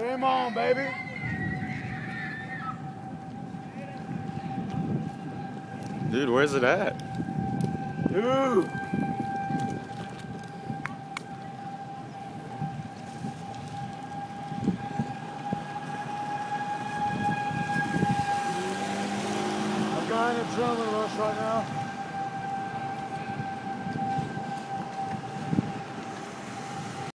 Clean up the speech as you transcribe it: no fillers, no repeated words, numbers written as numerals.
Game on, baby. Dude, where's it at? Dude. I'm got an adrenaline rush right now.